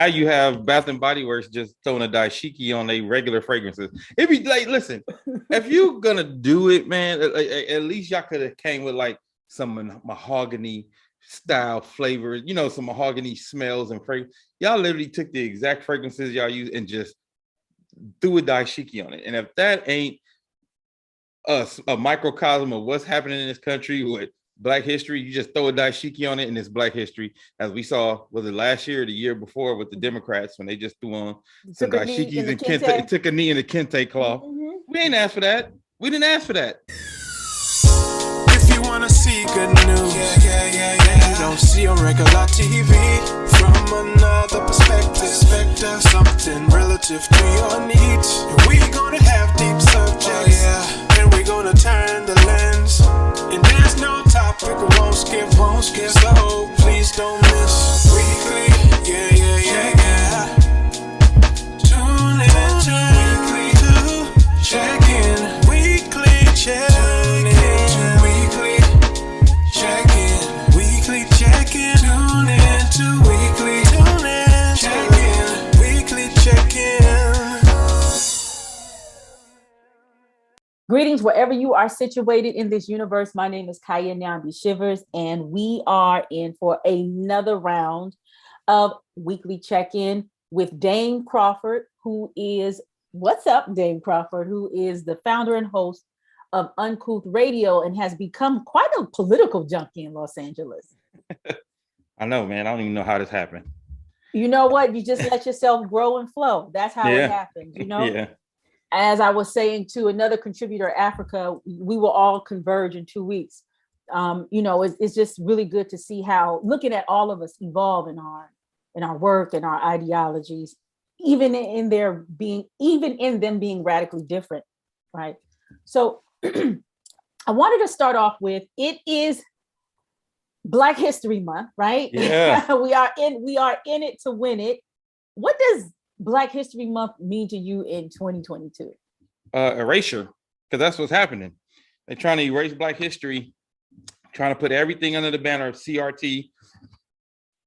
Now you have Bath and Body Works just throwing a daishiki on their regular fragrances. It'd be like, listen, if you're gonna do it, man, at least y'all could have came with like some mahogany style flavors, some mahogany smells and fragrance. Y'all literally took the exact fragrances y'all use and just threw a daishiki on it. And if that ain't a microcosm of what's happening in this country with Black history, you just throw a daishiki on it and it's Black history, as we saw, was it last year or the year before with the Democrats when they just threw on some daishikis and kente, took a knee in the kente cloth. Mm-hmm. We ain't asked for that. We didn't ask for that. If you want to see good news, you don't see on regular TV. From another perspective, something relative to your needs. And we gonna have deep subjects, and we gonna turn the lens. And there's no topic we won't skip, so please don't miss weekly, Tune in weekly to check in, weekly check-in, weekly check-in, tune in to weekly check-in, weekly check-in. Greetings wherever you are situated in this universe. My name is Kaya Nyambi Shivers, and we are in for another round of weekly check-in with Dame Crawford, who is, what's up, Dame Crawford, who is the founder and host of Uncouth Radio and has become quite a political junkie in Los Angeles. I know, man. I don't even know how this happened. You know what? You just let yourself grow and flow. That's how it happens, Yeah. As I was saying to another contributor, Africa, we will all converge in 2 weeks. It's just really good to see how, looking at all of us evolve in our work and our ideologies, even in them being radically different, right? So I wanted to start off with, it is Black History Month, right? Yeah. we are in it to win it. What does Black History Month mean to you in 2022? Erasure, because that's what's happening. They're trying to erase Black history, trying to put everything under the banner of CRT,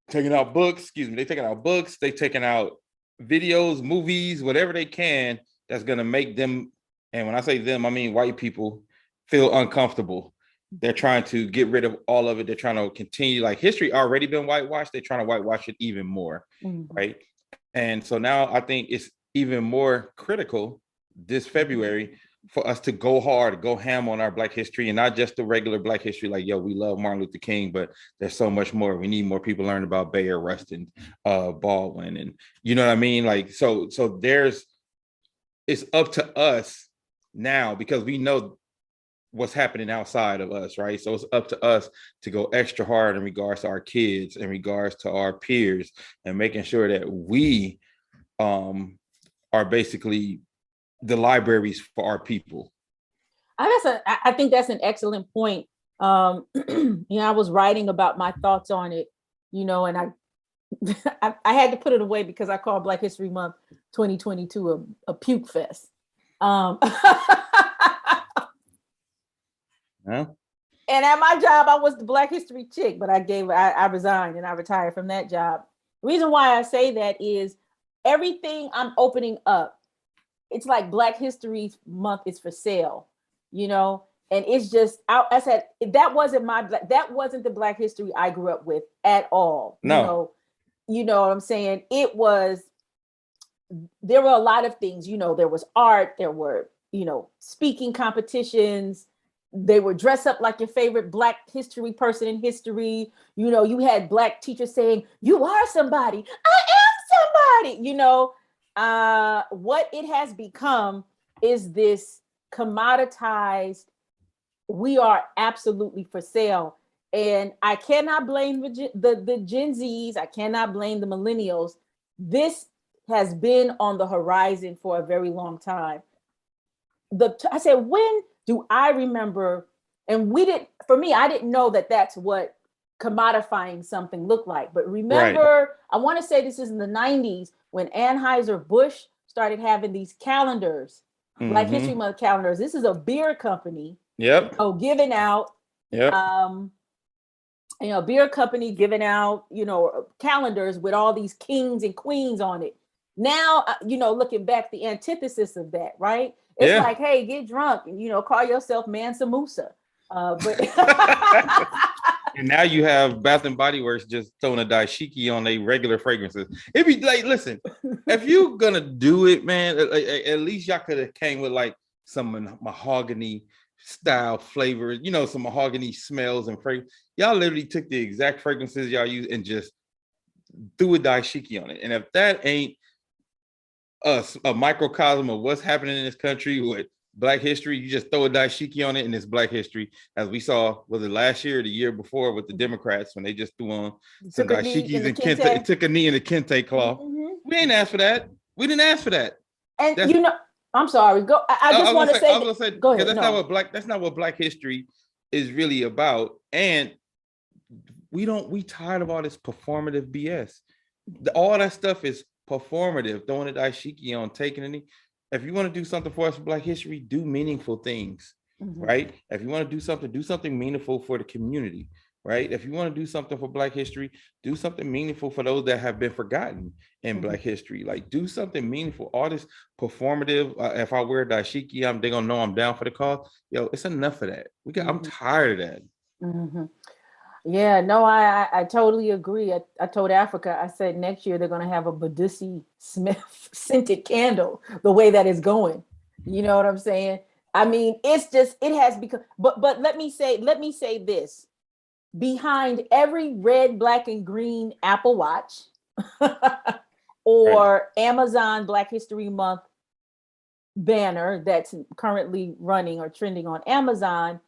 taking out books, they're taking out books, they're taking out videos, movies, whatever they can that's going to make them, and when I say them, I mean white people, feel uncomfortable. They're trying to get rid of all of it. They're trying to continue, like history already been whitewashed. They're trying to whitewash it even more, right? And so now I think it's even more critical this February for us to go hard, go ham on our Black history, and not just the regular Black history. Like, we love Martin Luther King, but there's so much more. We need more people learning about Bayard Rustin, Baldwin, and you know what I mean? Like, so it's up to us now, because we know what's happening outside of us, right? So it's up to us to go extra hard in regards to our kids, in regards to our peers, and making sure that we are basically the libraries for our people. I think that's an excellent point. I was writing about my thoughts on it, and I had to put it away because I call Black History Month 2022 a puke fest. Yeah. And at my job, I was the Black History chick, but I resigned and I retired from that job. The reason why I say that is everything I'm opening up, it's like Black History Month is for sale, and it's just, I said, that wasn't the Black history I grew up with at all. No. You know what I'm saying? There were a lot of things, there was art, there were, speaking competitions. They would dress up like your favorite Black history person in history. You had Black teachers saying, "You are somebody. I am somebody." What it has become is this commoditized, we are absolutely for sale. And I cannot blame the Gen Zs. I cannot blame the millennials. This has been on the horizon for a very long time. I said, when do I remember? And I didn't know that that's what commodifying something looked like. But remember, right. I want to say this is in the 90s when Anheuser-Busch started having these calendars, Black History Month calendars. This is a beer company. Yep. Giving out. Yep. beer company giving out, calendars with all these kings and queens on it. Now, looking back, the antithesis of that, right? It's Yeah. like, hey, get drunk and, call yourself Mansa Musa. But And now you have Bath and Body Works just throwing a daishiki on their regular fragrances. It'd be like, listen, if you're gonna do it, man, at least y'all could have came with like some mahogany style flavors, some mahogany smells and fragrance. Y'all literally took the exact fragrances y'all use and just threw a daishiki on it. And if that ain't a microcosm of what's happening in this country with Black history, you just throw a daishiki on it and it's Black history, as we saw, was it last year or the year before with the Democrats when they just threw on some daishikis and kente, took a knee in the kente cloth. Mm-hmm. We ain't asked for that. We didn't ask for that. And I'm sorry. Go. I just want to say. I was gonna say, go ahead. That's not what Black history is really about. And we tired of all this performative BS. All that stuff is performative. Throwing a daishiki on, taking a knee. If you want to do something for us for Black history, do meaningful things, right? If you want to do something meaningful for the community, right? If you want to do something for Black history, do something meaningful for those that have been forgotten in Black history. Like, do something meaningful. All this performative, if I wear daishiki, they're gonna know I'm down for the cause. Yo, it's enough of that. I'm tired of that. Mm-hmm. Yeah, no, I totally agree. I told Africa, I said next year they're going to have a Badusi Smith scented candle the way that it's going. You know what I'm saying? I mean, it has become, but let me say this. Behind every red, black, and green Apple Watch or Amazon Black History Month banner that's currently running or trending on Amazon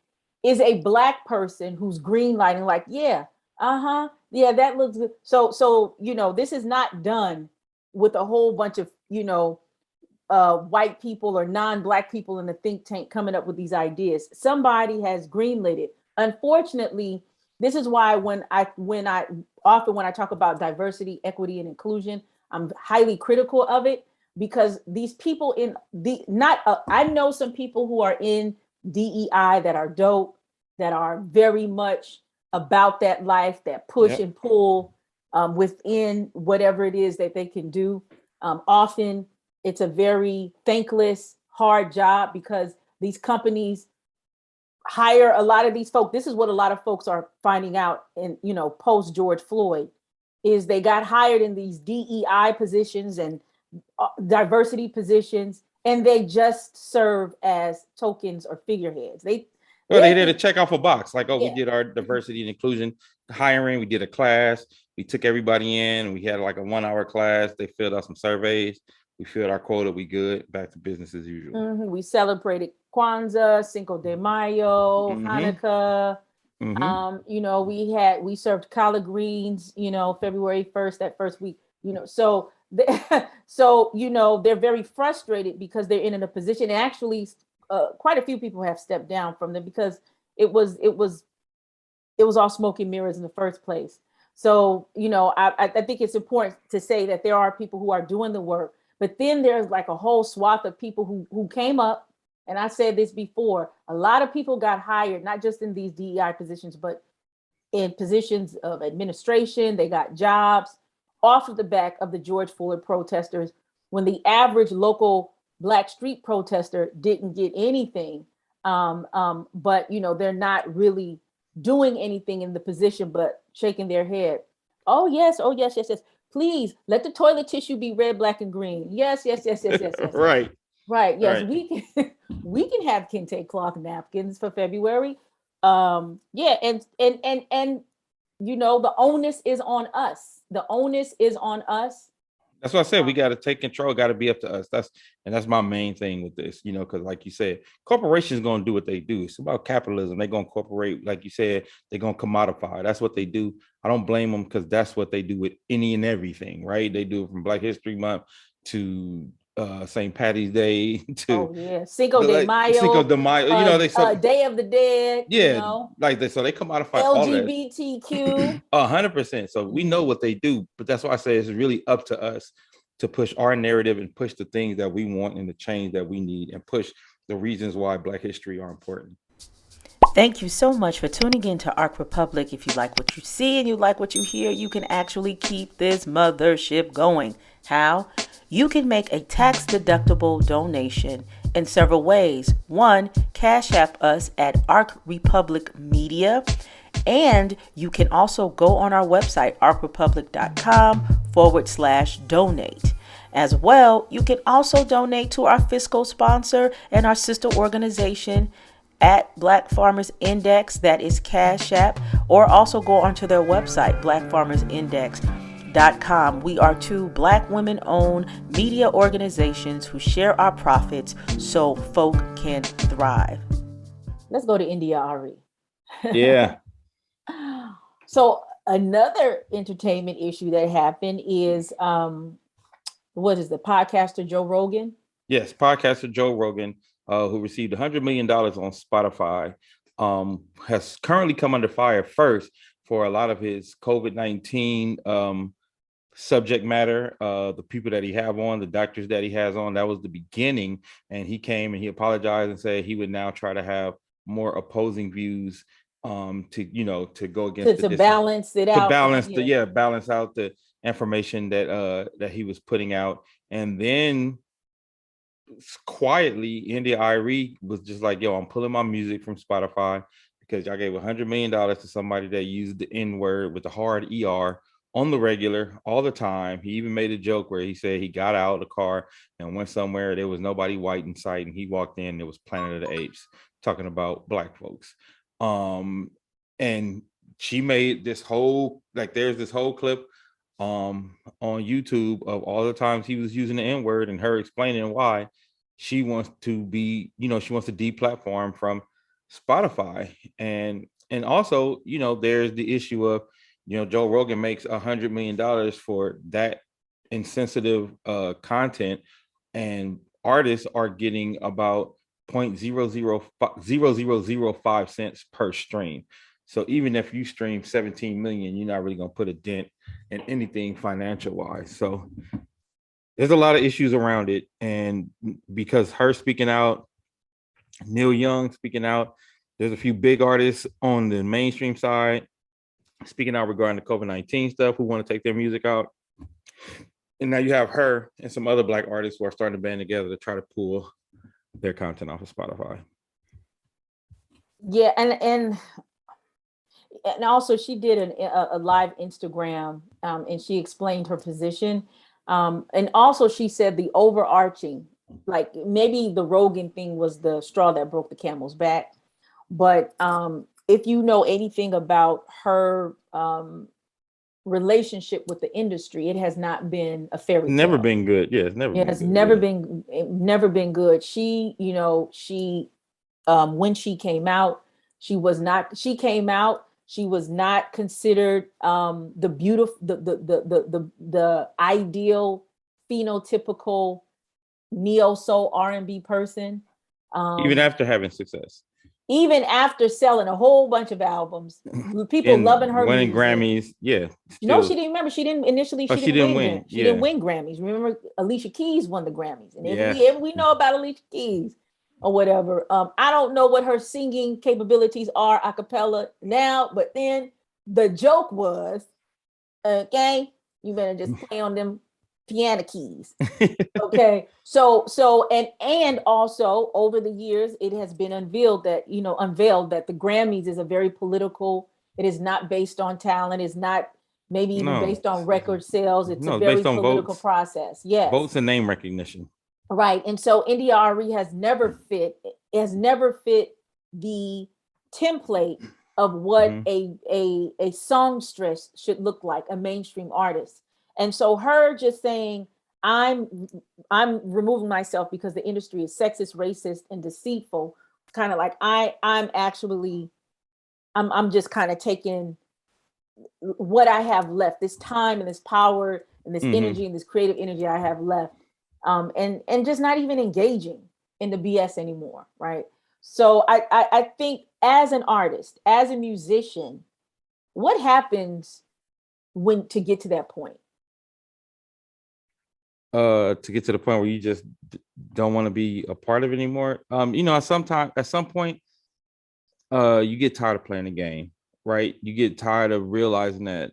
is a Black person who's green lighting, like, yeah, that looks good. So this is not done with a whole bunch of white people or non-Black people in the think tank coming up with these ideas. Somebody has greenlit it. Unfortunately, this is why when I talk about diversity, equity, and inclusion, I'm highly critical of it, because these people I know some people who are in DEI that are dope, that are very much about that life, that push and pull within whatever it is that they can do. Often it's a very thankless, hard job, because these companies hire a lot of these folks. This is what a lot of folks are finding out in, post George Floyd, is they got hired in these DEI positions and diversity positions, and they just serve as tokens or figureheads. They did a check off a box, like, we did our diversity and inclusion hiring. We did a class. We took everybody in. We had like a 1-hour class. They filled out some surveys. We filled our quota. We good. Back to business as usual. We celebrated Kwanzaa, Cinco de Mayo, Hanukkah. We served collard greens, February 1st, that first week, so they're very frustrated because they're in a position. And actually, quite a few people have stepped down from them because it was all smoke and mirrors in the first place. So, I think it's important to say that there are people who are doing the work, but then there's like a whole swath of people who came up. And I said this before, a lot of people got hired, not just in these DEI positions, but in positions of administration. They got jobs off of the back of the George Floyd protesters, when the average local Black street protester didn't get anything. But they're not really doing anything in the position, but shaking their head. Oh yes. Please let the toilet tissue be red, black, and green. Yes. Right. Yes, right. We can have kente cloth napkins for February. And the onus is on us. That's what I said. We got to take control. Got to be up to us. That's my main thing with this, because like you said, corporations going to do what they do. It's about capitalism. They're going to incorporate, like you said, they're going to commodify. That's what they do. I don't blame them, because that's what they do with any and everything, right? They do it from Black History Month to St. Patty's Day to Cinco de Mayo. They Day of the Dead. So they commodify all that. LGBTQ. 100%. So we know what they do, but that's why I say it's really up to us to push our narrative and push the things that we want and the change that we need, and push the reasons why Black history are important. Thank you so much for tuning in to Arc Republic. If you like what you see and you like what you hear, you can actually keep this mothership going. How? You can make a tax-deductible donation in several ways. One, Cash App us at Arc Republic Media. And you can also go on our website, arcrepublic.com/donate. As well, you can also donate to our fiscal sponsor and our sister organization at Black Farmers Index, that is Cash App, or also go onto their website, blackfarmersindex.com. We are two Black women-owned media organizations who share our profits so folk can thrive. Let's go to India Arie. Yeah. So another entertainment issue that happened is what is the podcaster Joe Rogan? Yes, podcaster Joe Rogan, who received $100 million on Spotify, has currently come under fire first for a lot of his COVID-19 subject matter. The people that he have on, the doctors that he has on, that was the beginning. And he came and he apologized and said he would now try to have more opposing views to go against to balance it out. Balance out the information that he was putting out. And then quietly, India Arie was just like, yo, I'm pulling my music from Spotify because y'all gave $100 million to somebody that used the N-word with the hard ER on the regular all the time. He even made a joke where he said he got out of the car and went somewhere. There was nobody white in sight. And he walked in, it was Planet of the Apes talking about Black folks. And she made this whole, there's this whole clip on YouTube of all the times he was using the N-word and her explaining why she wants to be, she wants to deplatform from Spotify. And also, there's the issue of, Joe Rogan makes $100 million for that insensitive content, and artists are getting about 0.0005 cents per stream. So even if you stream 17 million, you're not really going to put a dent in anything financial wise. So there's a lot of issues around it. And because her speaking out, Neil Young speaking out, there's a few big artists on the mainstream side speaking out regarding the COVID-19 stuff who want to take their music out. And now you have her and some other Black artists who are starting to band together to try to pull their content off of Spotify. Yeah, and also she did a live Instagram, and she explained her position. And also she said the overarching, like maybe the Rogan thing was the straw that broke the camel's back. But if you know anything about her relationship with the industry, it has not been a fairy tale. Never been good. Yeah, it's never been good. She, when she came out, she was not considered the beautiful, the ideal phenotypical neo soul R&B person. Even after having success. Even after selling a whole bunch of albums, people loving her winning music. Grammys, yeah. No, she didn't. Remember, she didn't initially. She didn't win. She didn't win Grammys. Remember, Alicia Keys won the Grammys, and if we know about Alicia Keys or whatever. I don't know what her singing capabilities are a cappella now, but then the joke was, okay, you better just play on them piano keys. Okay. So and also over the years, it has been unveiled that the Grammys is a very political, it is not based on talent, it's not maybe even based on record sales. It's a very political process. Yes. Votes and name recognition. Right. And so India Arie has never fit the template of what a songstress should look like, a mainstream artist. And so her just saying, I'm removing myself because the industry is sexist, racist, and deceitful. Kind of like I'm just kind of taking what I have left, this time and this power and this energy and this creative energy I have left, and just not even engaging in the BS anymore, right? So I think as an artist, as a musician, what happens to get to that point? To get to the point where you just don't want to be a part of it anymore. At some point, You get tired of playing the game, right? You get tired of realizing that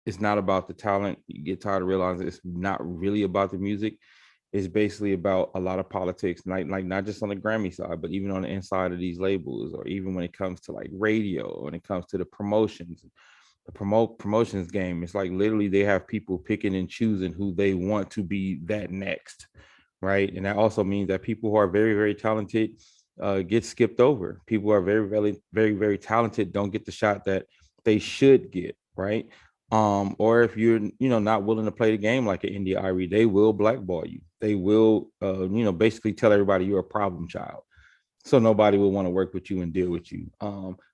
it's not about the talent. You get tired of realizing it's not really about the music. It's basically about a lot of politics, like not just on the Grammy side, but even on the inside of these labels, or even when it comes to like radio, when it comes to the promotions, the promotions game. It's like literally they have people picking and choosing who they want to be that next, right? And that also means that people who are very, very talented get skipped over. People who are very, very, very, very talented don't get the shot that they should get, right? Or if you're, not willing to play the game like an India Arie, they will blackball you. They will, basically tell everybody you're a problem child. So nobody will want to work with you and deal with you.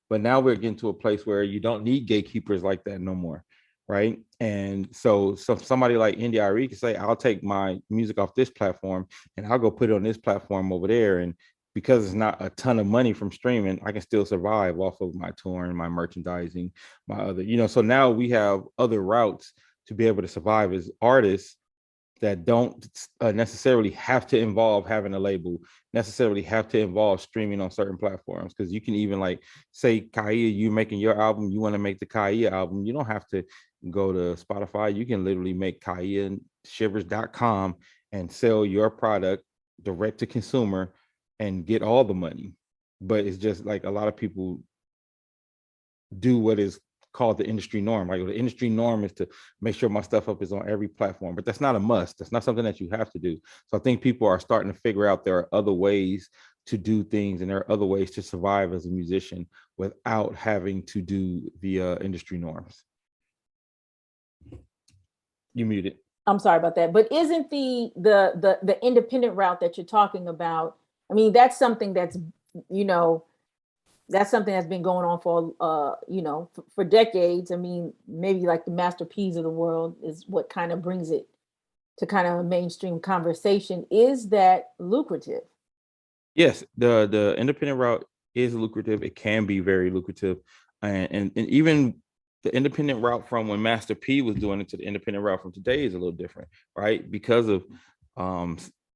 But now we're getting to a place where you don't need gatekeepers like that no more, right? And so somebody like India Arie can say, I'll take my music off this platform and I'll go put it on this platform over there. And because it's not a ton of money from streaming, I can still survive off of my touring, my merchandising, my other, so now we have other routes to be able to survive as artists that don't necessarily have to involve having a label, necessarily have to involve streaming on certain platforms. Because you can even like say, Kaya, you making your album, you want to make the Kaya album, you don't have to go to Spotify. You can literally make KayaShivers.com and sell your product direct to consumer and get all the money. But it's just like a lot of people do what is called the industry norm. Like the industry norm is to make sure my stuff up is on every platform, but that's not a must. That's not something that you have to do. So I think people are starting to figure out there are other ways to do things, and there are other ways to survive as a musician without having to do the industry norms. You muted. I'm sorry about that. But isn't the independent route that you're talking about? I mean, that's something that's, that's something that's been going on for for decades. I mean, maybe like the Master P's of the world is what kind of brings it to kind of a mainstream conversation. Is that lucrative? Yes, the independent route is lucrative. It can be very lucrative, and even the independent route from when Master P was doing it to the independent route from today is a little different, right? Because of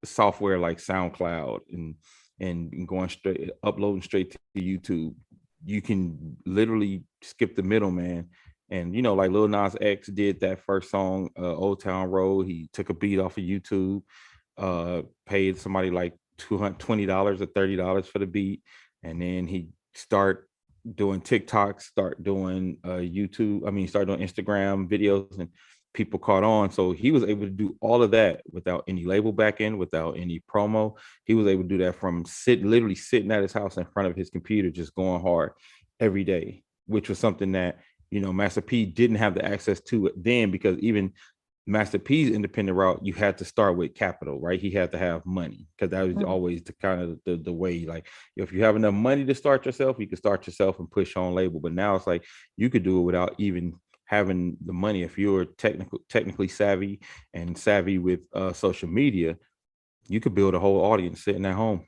software like SoundCloud and going straight, uploading straight to YouTube, you can literally skip the middleman. And like Lil Nas X did that first song, Old Town Road. He took a beat off of YouTube, paid somebody like $20 or $30 for the beat, and then he start doing TikTok, start doing start doing Instagram videos, and people caught on. So he was able to do all of that without any label back end, without any promo. He was able to do that from literally sitting at his house in front of his computer, just going hard every day, which was something that Master P didn't have the access to then, because even Master P's independent route, you had to start with capital, right? He had to have money, because that was always the kind of the way, like, if you have enough money to start yourself, you can start yourself and push on label. But now it's like you could do it without even having the money. If you're technically savvy and savvy with social media, you could build a whole audience sitting at home.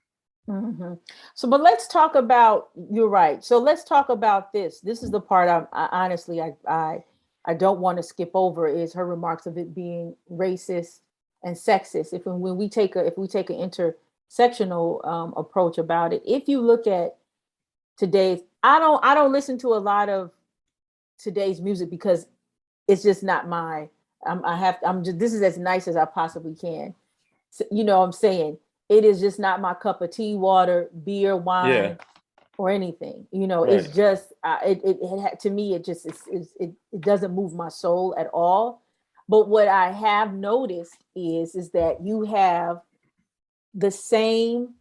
Mm-hmm. So, but let's talk about, you're right. So let's talk about this. This is the part I honestly, I don't want to skip over, is her remarks of it being racist and sexist. When we take an intersectional approach about it, if you look at today's, I don't listen to a lot of today's music because it's just not my. This is as nice as I possibly can. So, I'm saying it is just not my cup of tea, water, beer, wine, or anything. Right. It's just to me, it just it doesn't move my soul at all. But what I have noticed is that you have the same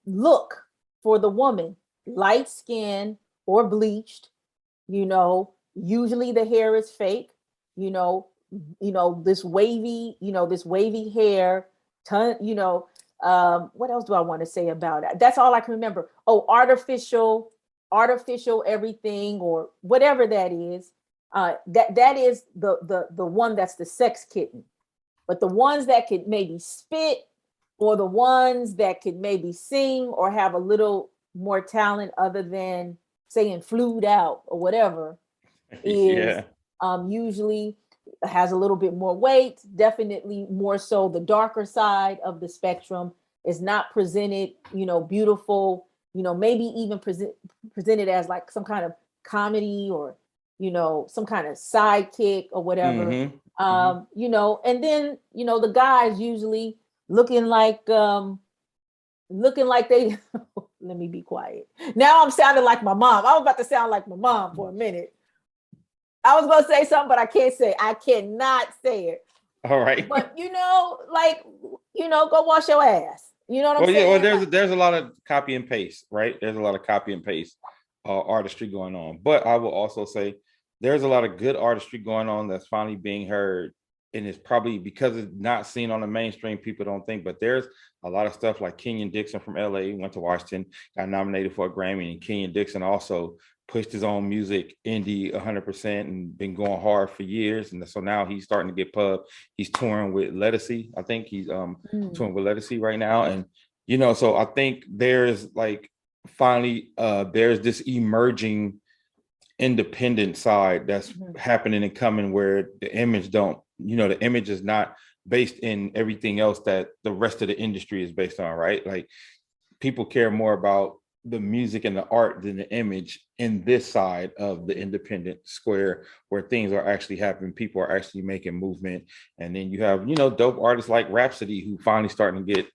look for the woman, light skin or bleached. Usually the hair is fake. This wavy hair. What else do I want to say about it? That's all I can remember. Oh, artificial everything, or whatever that is. That is the one that's the sex kitten. But the ones that could maybe spit, or the ones that could maybe sing or have a little more talent other than saying flued out or whatever, is usually has a little bit more weight, definitely more so the darker side of the spectrum, is not presented, beautiful, maybe even presented as like some kind of comedy or, some kind of sidekick or whatever. And then, the guys usually looking like they let me be quiet. Now I'm sounding like my mom. I was about to sound like my mom for a minute. I was going to say something, but I cannot say it. All right. But, go wash your ass. You know what I'm saying? Yeah, well, there's a lot of copy and paste, right? There's a lot of copy and paste artistry going on. But I will also say there's a lot of good artistry going on that's finally being heard. And it's probably because it's not seen on the mainstream, people don't think, but there's a lot of stuff like Kenyon Dixon from LA, went to Washington, got nominated for a Grammy, and Kenyon Dixon also pushed his own music indie 100% and been going hard for years. And so now he's starting to get pub. He's touring with Lettucey. I think he's touring with Lettucey right now. And, so I think there's like finally there's this emerging independent side that's happening and coming where the image the image is not based in everything else that the rest of the industry is based on, right? Like people care more about the music and the art than the image in this side of the independent square where things are actually happening. People are actually making movement. And then you have, dope artists like Rhapsody who finally starting to get,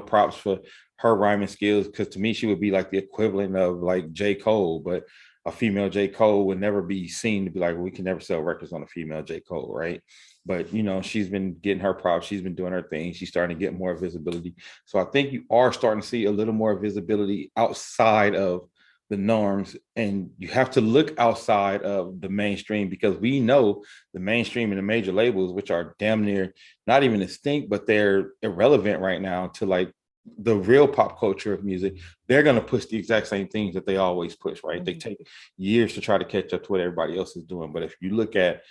props for her rhyming skills. Cause to me, she would be like the equivalent of like J. Cole, but a female J. Cole would never be seen to be like, we can never sell records on a female J. Cole, right? But, she's been getting her props. She's been doing her thing. She's starting to get more visibility. So I think you are starting to see a little more visibility outside of the norms. And you have to look outside of the mainstream because we know the mainstream and the major labels, which are damn near not even extinct, but they're irrelevant right now to like the real pop culture of music. They're going to push the exact same things that they always push, right? They take years to try to catch up to what everybody else is doing. But if you look at,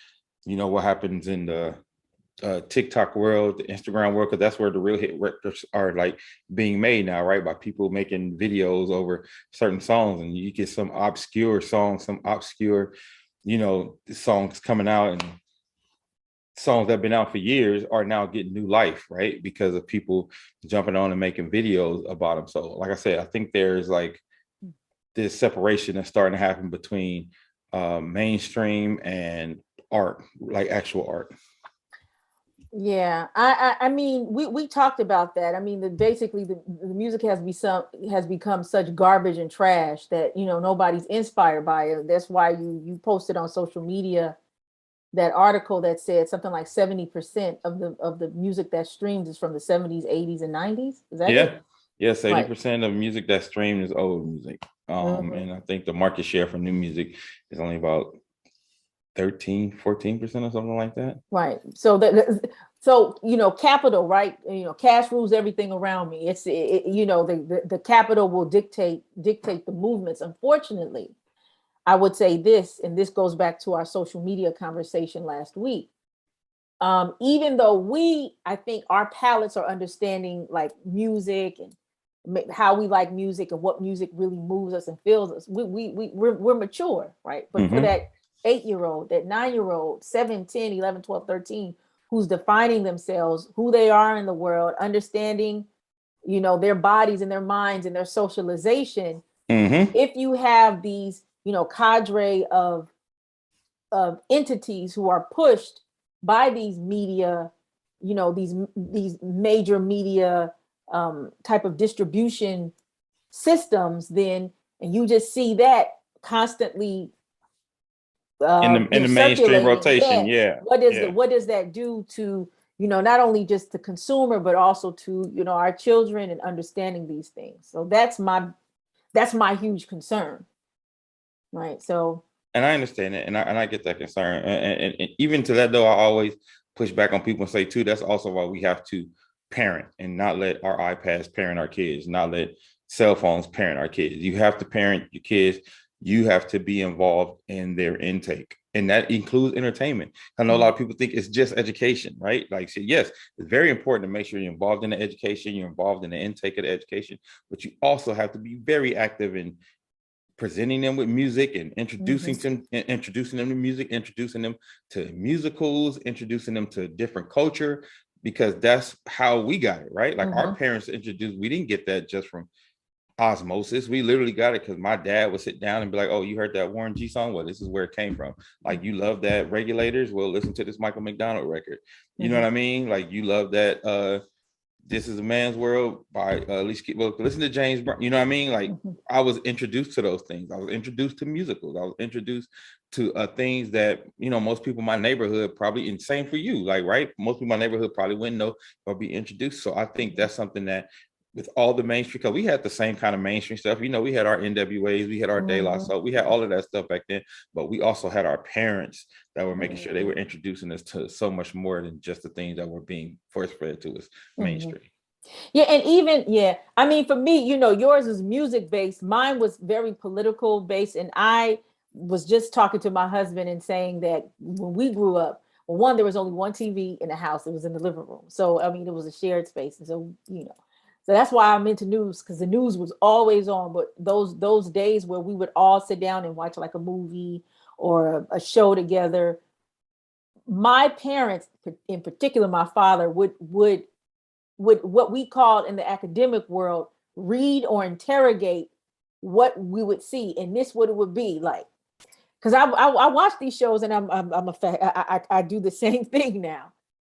what happens in the TikTok world, the Instagram world, because that's where the real hit records are like being made now, right? By people making videos over certain songs, and you get some obscure songs, some obscure, songs coming out, and songs that have been out for years are now getting new life, right? Because of people jumping on and making videos about them. So like I said, I think there's like this separation that's starting to happen between mainstream and art, like actual art. Yeah, I mean, we talked about that. I mean, basically the music has become such garbage and trash that nobody's inspired by it. That's why you posted on social media that article that said something like 70% of the music that streams is from the 70s, 80s, and 90s. Is that it? Yes, 80% of music that streamed is old music. And I think the market share for new music is only about 13-14% or something like that. Right. So capital, right? Cash rules everything around me. The capital will dictate the movements. Unfortunately, I would say this, and this goes back to our social media conversation last week. Even though I think our palates are understanding like music and how we like music and what music really moves us and fills us, we're mature, right? But for that 8-year-old, that 9-year-old, 7, 10, 11, 12, 13, who's defining themselves, who they are in the world, understanding, their bodies and their minds and their socialization. If you have these, cadre of entities who are pushed by these media, these major media type of distribution systems, then, and you just see that constantly in the mainstream rotation. What does that do to not only just the consumer but also to our children and understanding these things? So that's my huge concern, right? So, and I understand it, and I get that concern, and even to that though, I always push back on people and say too, that's also why we have to parent and not let our iPads parent our kids, not let cell phones parent our kids. You have to parent your kids. You have to be involved in their intake. And that includes entertainment. I know a lot of people think it's just education, right? Like, so yes, it's very important to make sure you're involved in the education, you're involved in the intake of the education, but you also have to be very active in presenting them with music and introducing them to music, introducing them to musicals, introducing them to different culture, because that's how we got it, right? Like our parents introduced, we didn't get that just from osmosis. We literally got it because my dad would sit down and be like, "Oh, you heard that Warren G song? Well, this is where it came from. Like, you love that Regulators? Well, listen to this Michael McDonald record. You know what I mean? Like, you love that This Is a Man's World by Alicia Keys. Well, listen to James Brown. You know what I mean? Like, I was introduced to those things. I was introduced to musicals. I was introduced to things that, you know, most people in my neighborhood probably, and same for you, like, right? Most people in my neighborhood probably wouldn't know or be introduced. So I think that's something that with all the mainstream, because we had the same kind of mainstream stuff. You know, we had our NWAs, we had our De La Soul, we had all of that stuff back then, but we also had our parents that were making sure they were introducing us to so much more than just the things that were being force fed to us mainstream. Yeah, and even I mean, for me, you know, yours is music based. Mine was very political based, and I was just talking to my husband and saying that when we grew up, well, one, there was only one TV in the house. It was in the living room, so I mean, it was a shared space, and so so that's why I'm into news, because the news was always on. But those days where we would all sit down and watch like a movie or a show together, my parents, in particular, my father would what we called in the academic world read or interrogate what we would see, and this what it would be like. Because I watch these shows, and I do the same thing now.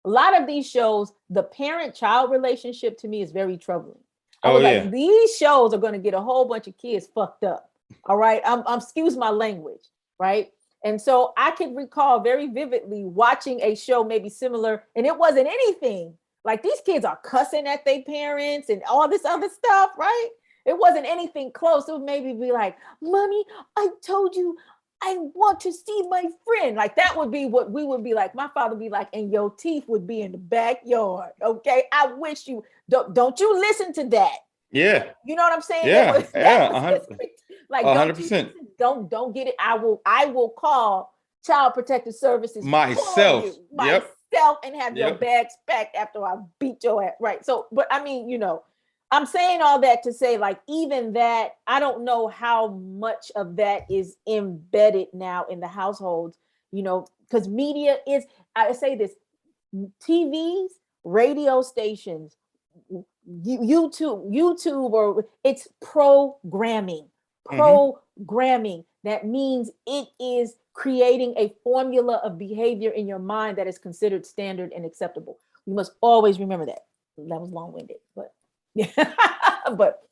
A lot of these shows, the parent-child relationship to me is very troubling. I was like, these shows are going to get a whole bunch of kids fucked up. All right, I'm excuse my language, right? And so I can recall very vividly watching a show maybe similar, and it wasn't anything like these kids are cussing at their parents and all this other stuff, right? It wasn't anything close. It would maybe be like, "Mommy, I told you I want to see my friend." Like that would be what we would be like. My father would be like, and your teeth would be in the backyard. Okay. I wish you don't you listen to that. Yeah. You know what I'm saying? Yeah. Like 100%. Don't get it. I will call Child Protective Services myself. And have your bags packed after I beat your ass. Right. So, but I mean, I'm saying all that to say, like, even that, I don't know how much of that is embedded now in the households, because media is, I say this, TVs, radio stations, YouTube, or it's programming. That means it is creating a formula of behavior in your mind that is considered standard and acceptable. You must always remember that. That was long-winded, but yeah. but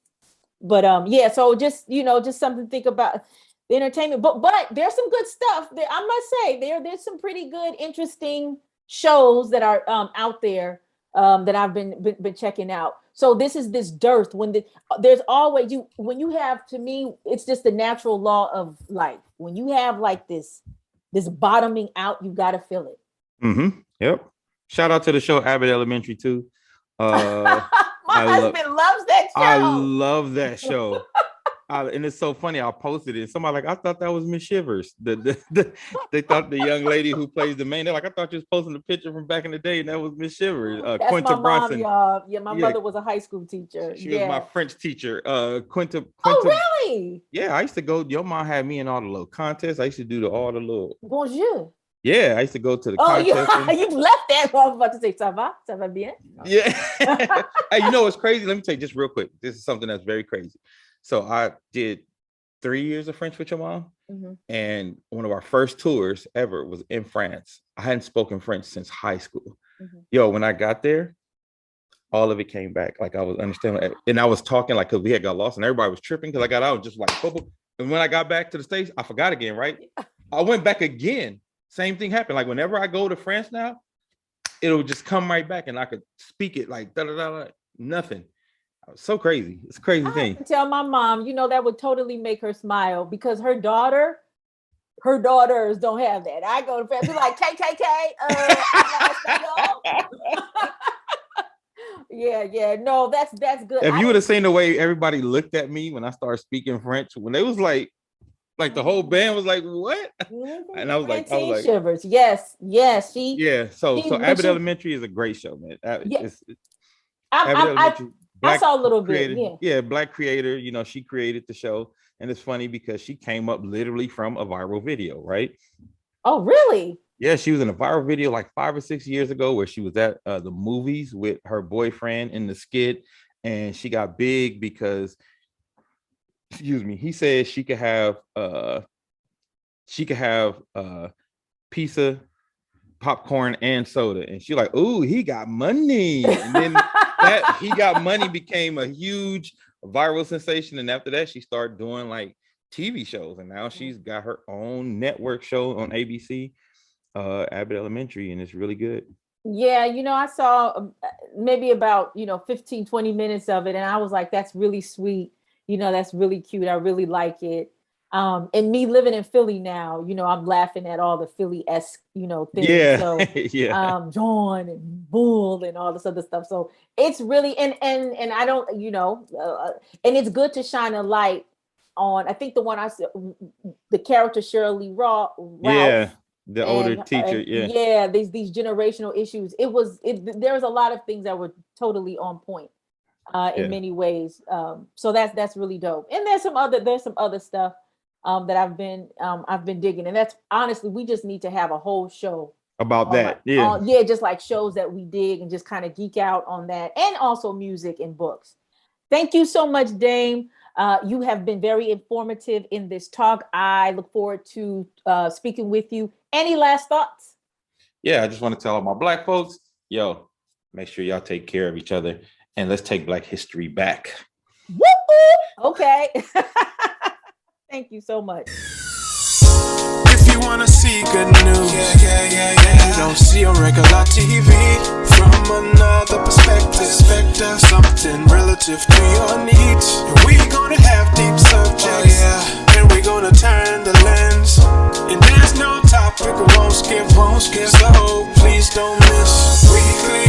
yeah, so just just something to think about the entertainment. But there's some good stuff there. I must say there's some pretty good, interesting shows that are out there that I've been checking out. So this is this dearth when there's always when you have, to me, it's just the natural law of life. When you have like this bottoming out, you got to feel it. Yep. Shout out to the show Abbott Elementary too. My husband loves that show. I love that show. And it's so funny. I posted it. And somebody like, I thought that was Miss Shivers. They thought the young lady who plays the main. They're like, I thought you was posting a picture from back in the day, and that was Miss Shivers. That's Quinta my Bronson. Mom, y'all. Yeah, my mother was a high school teacher. She was my French teacher. Quinta. Oh, really? Yeah, I used to go. Your mom had me in all the little contests. I used to do all the little. Bonjour. Yeah, I used to go to the contest. You left that. I was about to say, ça va bien? Yeah. Hey, what's crazy? Let me tell you just real quick. This is something that's very crazy. So I did 3 years of French with your mom. And one of our first tours ever was in France. I hadn't spoken French since high school. Yo, when I got there, all of it came back. Like I was understanding. And I was talking like, because we had got lost and everybody was tripping because I got out just like, and when I got back to the States, I forgot again, right? I went back again. Same thing happened. Like whenever I go to France now, it'll just come right back and I could speak it like nothing. So crazy. It's a crazy thing. I can tell my mom, that would totally make her smile because her daughters don't have that. I go to France, be like, KKK. Yeah. No, that's good. If you would have seen the way everybody looked at me when I started speaking French, when they was like the whole band was like, what? And I was like, Shivers. Yes. So Abbott Elementary is a great show, man. I saw a little bit. Yeah, Black creator. She created the show, and it's funny because she came up literally from a viral video, right? Oh, really? Yeah, she was in a viral video like 5 or 6 years ago where she was at the movies with her boyfriend in the skit, and she got big because excuse me, he said she could have pizza, popcorn, and soda. And she's like, ooh, he got money. And then that he got money became a huge viral sensation. And after that, she started doing like TV shows. And now she's got her own network show on ABC, Abbott Elementary, and it's really good. Yeah, I saw maybe about 15, 20 minutes of it, and I was like, that's really sweet. That's really cute. I really like it. And me living in Philly now, I'm laughing at all the Philly-esque, things. Yeah. So John and Bull and all this other stuff. So it's really and I don't, and it's good to shine a light on. I think the one I said, the character Shirley Ralph. Yeah, the older teacher. Yeah, these generational issues. There was a lot of things that were totally on point in many ways. So that's really dope. And there's some other stuff that I've been digging, and that's honestly, we just need to have a whole show about that. Just like shows that we dig and just kind of geek out on that, and also music and books. Thank you so much, Dame. You have been very informative in this talk. I look forward to speaking with you. Any last thoughts? Yeah, I just want to tell all my Black folks, make sure y'all take care of each other, and let's take Black history back. Woo-hoo! Okay. Thank you so much. If you wanna see good news, you don't see on regular TV. From another perspective, something relative to your needs. And we gonna have deep subjects, and we gonna turn the lens. And there's no topic we won't skip. So please don't miss weekly,